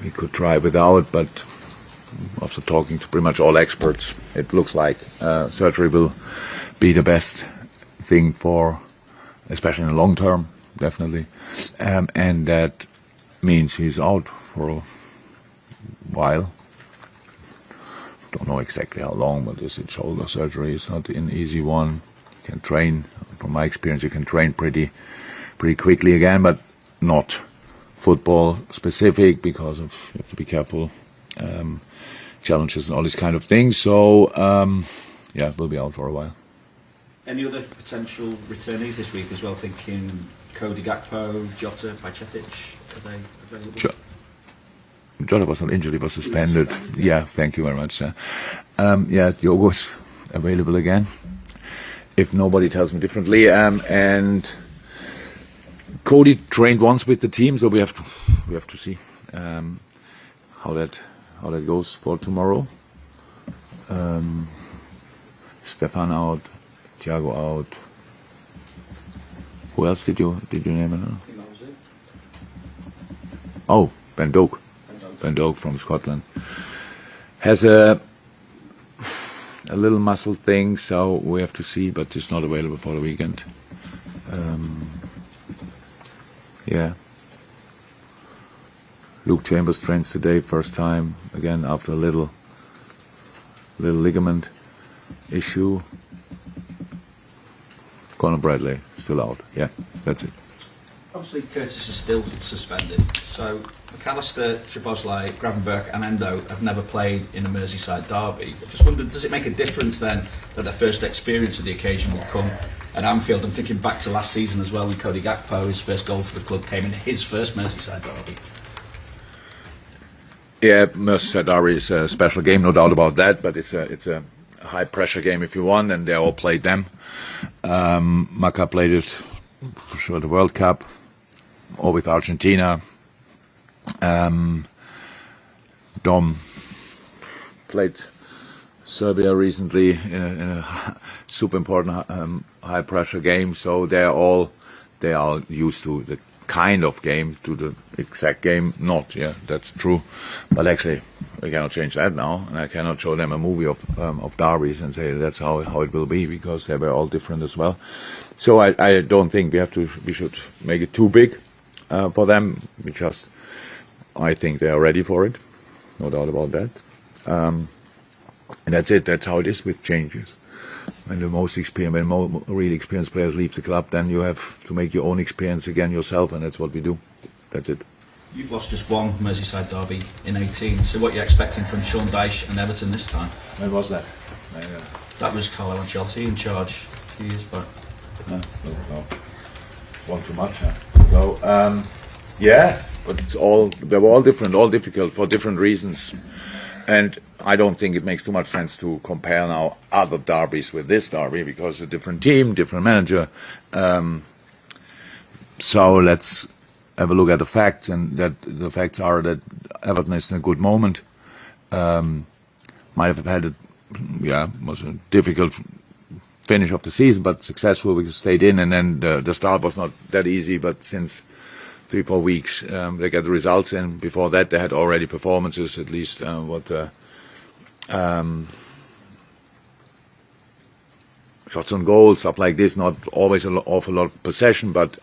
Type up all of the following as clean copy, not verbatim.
we could try without, but after talking to pretty much all experts, it looks like surgery will be the best thing for, especially in the long term, definitely. And that means he's out for a while. Don't know exactly how long, but this shoulder surgery is not an easy one. You can train, from my experience, you can train pretty quickly again, but not football specific because of you have to be careful, challenges and all these kind of things. So we'll be out for a while. Any other potential returnees this week as well? Thinking Cody Gakpo, Jota, Bajcetic, are they available? Jota was not injured, he was suspended. Yeah, thank you very much. Diogo's available again, if nobody tells me differently. And Cody trained once with the team, so we have to see how that goes for tomorrow. Stefan out, Thiago out. Who else did you name? I think that was it. Oh, Ben Doak from Scotland has a little muscle thing, so we have to see, but it's not available for the weekend. Luke Chambers trains today, first time again after a little ligament issue. Conor Bradley still out. Yeah, that's it. Obviously, Curtis is still suspended. So McAllister, Szoboszlai, Gravenberch and Endo have never played in a Merseyside derby. I just wondered, does it make a difference then that their first experience of the occasion will come at Anfield? I'm thinking back to last season as well, when Cody Gakpo, his first goal for the club came in his first Merseyside derby. Yeah, Merseyside derby is a special game, no doubt about that. But it's a high pressure game if you want, and they all played them. Maka played it for sure the World Cup, or with Argentina. Dom played Serbia recently in a super important high pressure game, so they are used to the kind of game, to the exact game not. Yeah, that's true, but actually we cannot change that now, and I cannot show them a movie of derbies and say that's how it will be, because they were all different as well. So I don't think we should make it too big for them. I think they are ready for it, no doubt about that. And that's it. That's how it is with changes. When really experienced players leave the club, then you have to make your own experience again yourself, and that's what we do. That's it. You've lost just one Merseyside derby in 18, so what are you expecting from Sean Dyche and Everton this time? When was that? That was Carlo Ancelotti in charge a few years back. No. One too much, huh? So, but they were all different, all difficult for different reasons. And I don't think it makes too much sense to compare now other derbies with this derby, because it's a different team, different manager. So let's have a look at the facts, and that the facts are that Everton is in a good moment. Might have had was a difficult finish of the season, but successful. We stayed in, and then the start was not that easy, but since 3-4 weeks they get the results in. Before that they had already performances, at least shots on goal, stuff like this. Not always an awful lot of possession, but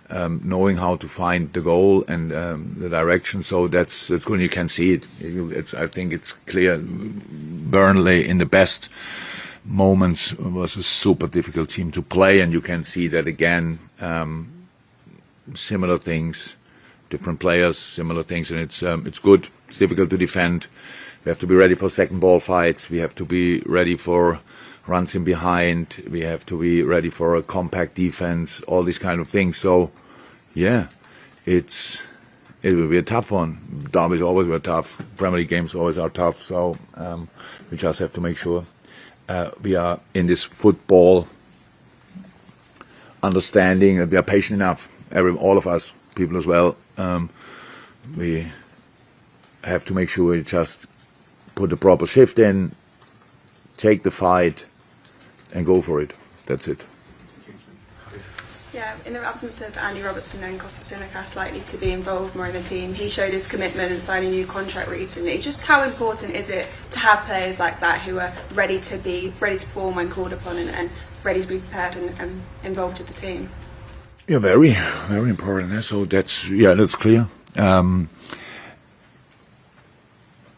knowing how to find the goal and the direction. So that's good. You can see it. I think it's clear. Burnley in the best moments was a super difficult team to play, and you can see that again. Similar things, different players, similar things, and it's good. It's difficult to defend. We have to be ready for second ball fights. We have to be ready for runs in behind. We have to be ready for a compact defense. All these kind of things. So, yeah, it will be a tough one. Derbies always were tough. Premier League games always are tough. So we just have to make sure we are in this football understanding that we are patient enough. All of us, people as well, we have to make sure we just put the proper shift in, take the fight, and go for it. That's it. Yeah, In the absence of Andy Robertson and Kostas Tsimikas likely to be involved more in the team, he showed his commitment and signed a new contract recently. Just how important is it to have players like that who are ready to perform when called upon and ready to be prepared and involved with the team? Yeah, very, very important. So that's clear.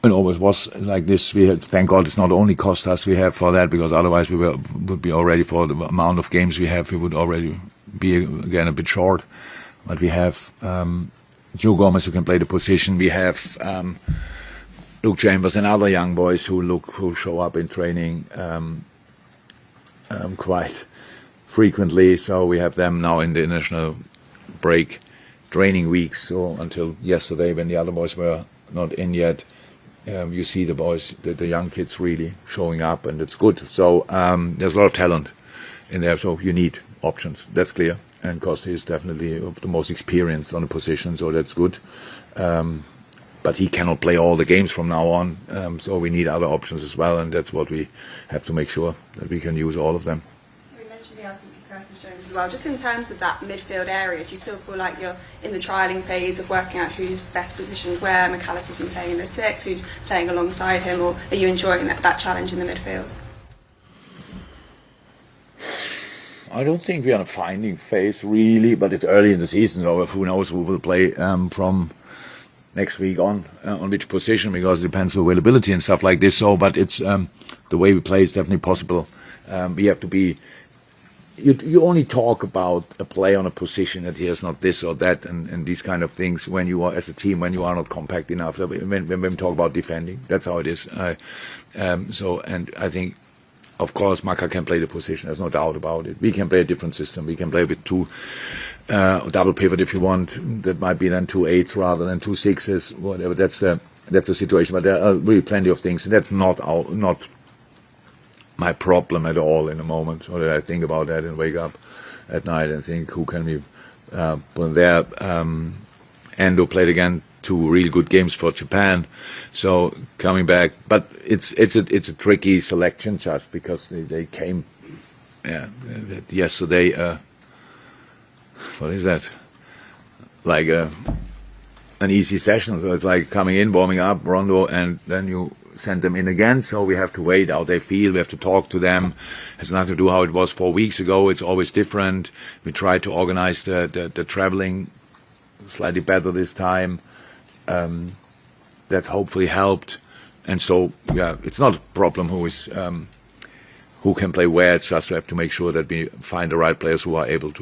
It always was like this. We had, thank God, it's not only cost us we have for that, because otherwise would be already, for the amount of games we have, we would already be again a bit short. But we have Joe Gomez who can play the position. We have Luke Chambers and other young boys who show up in training quite frequently. So we have them now in the international break training weeks. So until yesterday, when the other boys were not in yet. You see the boys, the young kids really showing up, and it's good. So there's a lot of talent in there, so you need options. That's clear. And Costa is definitely the most experienced on the position, so that's good. But he cannot play all the games from now on, so we need other options as well, and that's what we have to make sure that we can use all of them. The absence of Curtis Jones as well. Just in terms of that midfield area, do you still feel like you're in the trialling phase of working out who's best positioned where? McAllister's been playing in the 6, who's playing alongside him, or are you enjoying that challenge in the midfield? I don't think we're in a finding phase really, but it's early in the season, so who knows who will play from next week on which position, because it depends on availability and stuff like this. So, but it's the way we play is definitely possible. We have to be. You only talk about a play on a position that he has not this or that and these kind of things when you are, as a team, when you are not compact enough. When we talk about defending, that's how it is. So, and I think, of course, Maka can play the position. There's no doubt about it. We can play a different system. We can play with two double pivot if you want. That might be then 2 8s rather than 2 6s. Whatever. That's the situation. But there are really plenty of things. And that's not my problem at all in the moment, so that I think about that and wake up at night and think, who can we put there? Endo played again 2 really good games for Japan, so coming back, but it's a tricky selection just because they came yesterday. What is that? Like an easy session, so it's like coming in, warming up, rondo, and then you send them in again, so we have to wait how they feel. We have to talk to them. It has nothing to do how it was 4 weeks ago. It's always different. We try to organize the traveling slightly better this time. That hopefully helped. And so, yeah, it's not a problem who can play where. It's just we have to make sure that we find the right players who are able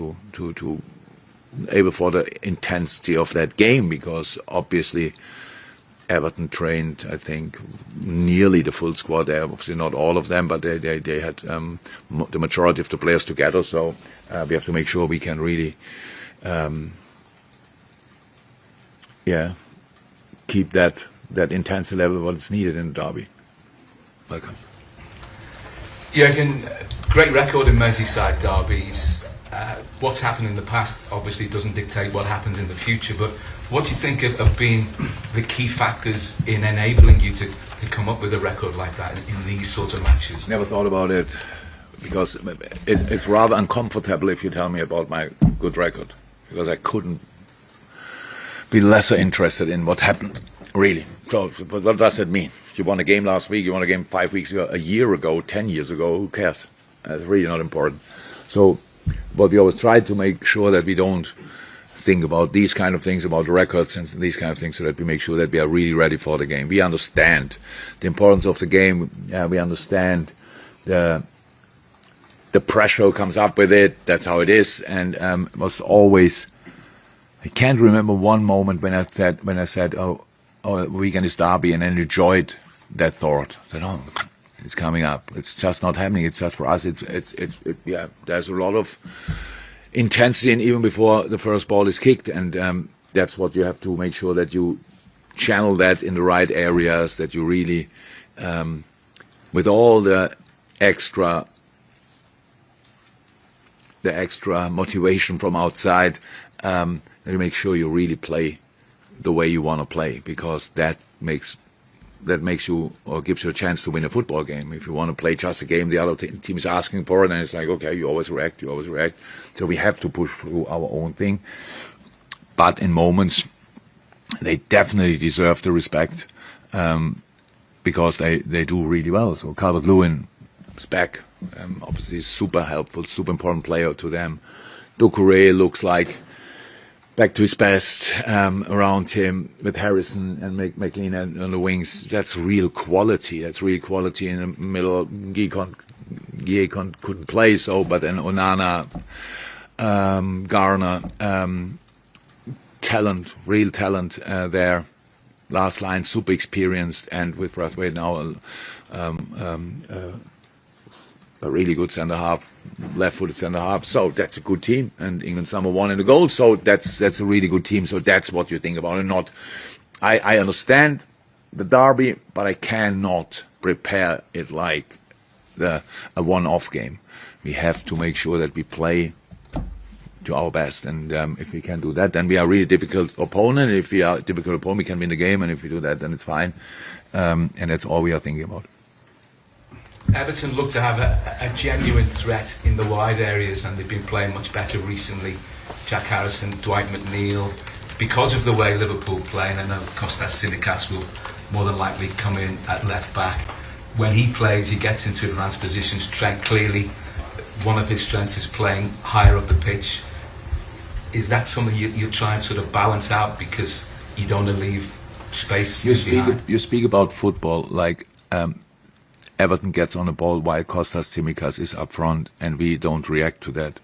able for the intensity of that game, because obviously Everton trained, I think, nearly the full squad there. Obviously not all of them, but they had the majority of the players together. So we have to make sure we can really, keep that intensity level what is needed in the derby. Welcome. Jürgen, great record in Merseyside derbies. What's happened in the past obviously doesn't dictate what happens in the future, but what do you think have been the key factors in enabling you to come up with a record like that in these sorts of matches? Never thought about it, because it's rather uncomfortable if you tell me about my good record, because I couldn't be lesser interested in what happened, really. So what does that mean? You won a game last week, you won a game 5 weeks ago, a year ago, 10 years ago, who cares? That's really not important. So but we always try to make sure that we don't think about these kind of things, about the records and these kind of things, so that we make sure that we are really ready for the game. We understand the importance of the game. We understand the pressure comes up with it. That's how it is. And it was always, I can't remember one moment when I said, oh, weekend is derby, and then enjoyed that thought. I said, oh, it's coming up. It's just not happening. It's just for us. There's a lot of intensity, and even before the first ball is kicked, and that's what you have to make sure that you channel that in the right areas. That you really, with all the extra motivation from outside, that you make sure you really play the way you want to play, because that makes that makes you or gives you a chance to win a football game. If you want to play just a game the other team is asking for, then it's like, okay, you always react. So we have to push through our own thing. But in moments, they definitely deserve the respect because they do really well. So Calvert-Lewin is back. Obviously, super helpful, super important player to them. Doucouré looks like back to his best around him with Harrison and McLean on the wings. That's real quality. That's real quality in the middle. Guy couldn't play, so, but then Onana, Garner, talent, real talent there. Last line, super experienced, and with Braithwaite now a really good centre half, left-footed centre half. So that's a good team, and England's number one in the goal. So that's a really good team. So that's what you think about, and not. I understand the derby, but I cannot prepare it like a one-off game. We have to make sure that we play to our best, and if we can do that, then we are a really difficult opponent. If we are a difficult opponent, we can win the game, and if we do that, then it's fine. And that's all we are thinking about. Everton look to have a genuine threat in the wide areas, and they've been playing much better recently. Jack Harrison, Dwight McNeil, because of the way Liverpool play, and I know Kostas Tsimikas will more than likely come in at left back. When he plays, he gets into advanced positions. Trent, clearly, one of his strengths is playing higher up the pitch. Is that something you try and sort of balance out because you don't want to leave space behind? You speak about football like Everton gets on the ball while Kostas Tsimikas is up front, and we don't react to that.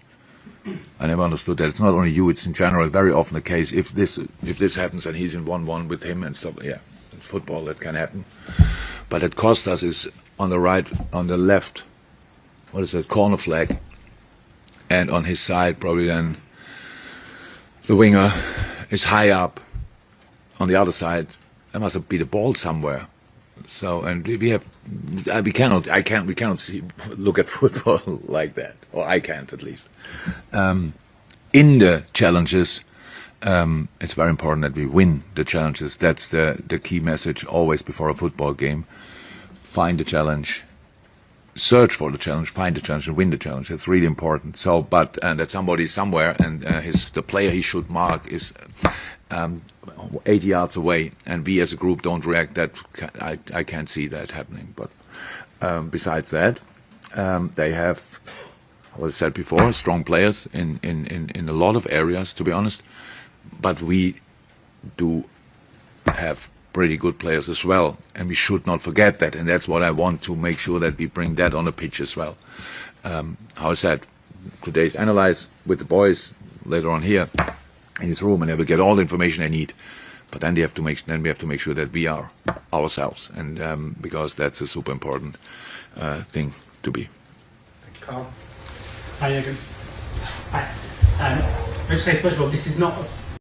I never understood that. It's not only you; it's in general very often the case. If this happens and he's in 1-1 with him and stuff, yeah, it's football, that can happen. But that Kostas is on the right, on the left, what is that, corner flag, and on his side probably then the winger is high up on the other side. There must be the ball somewhere. So, and we cannot look at football like that, or I can't at least. In the challenges, it's very important that we win the challenges. That's the key message always before a football game. Find the challenge, search for the challenge, find the challenge, and win the challenge. It's really important. So, but that somebody somewhere, and the player he should mark is 80 yards away, and we as a group don't react. That I can't see that happening. But besides that, they have, as I said before, strong players in a lot of areas, to be honest. But we do have pretty good players as well, and we should not forget that. And that's what I want to make sure that we bring that on the pitch as well. How I said, today's analyze with the boys later on here in his room, and they will get all the information they need. But then we have to make sure that we are ourselves, and because that's a super important thing to be. Carl. Hi, Jürgen. Hi. I would say, first of all, this is not